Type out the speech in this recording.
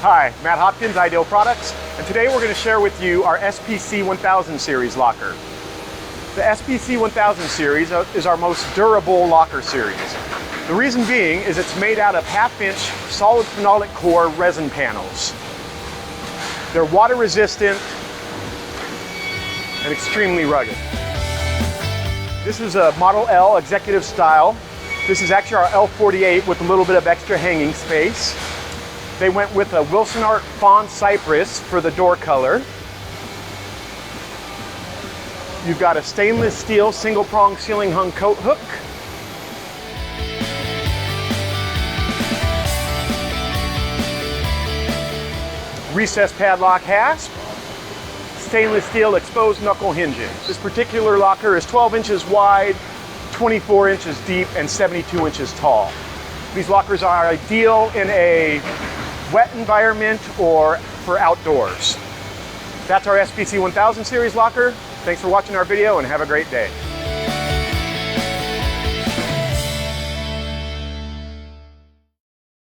Hi, Matt Hopkins, Ideal Products, and today we're going to share with you our SPC 1000 series locker. The SPC 1000 series is our most durable locker series. The reason being is it's made out of half-inch solid phenolic core resin panels. They're water resistant and extremely rugged. This is a Model L executive style. This is actually our L48 with a little bit of extra hanging space. They went with a Wilson Art Fawn Cypress for the door color. You've got a stainless steel single prong ceiling hung coat hook. Recessed padlock hasp. Stainless steel exposed knuckle hinges. This particular locker is 12 inches wide, 24 inches deep, and 72 inches tall. These lockers are ideal in a wet environment or for outdoors. That's our SPC 1000 series locker. Thanks for watching our video and have a great day.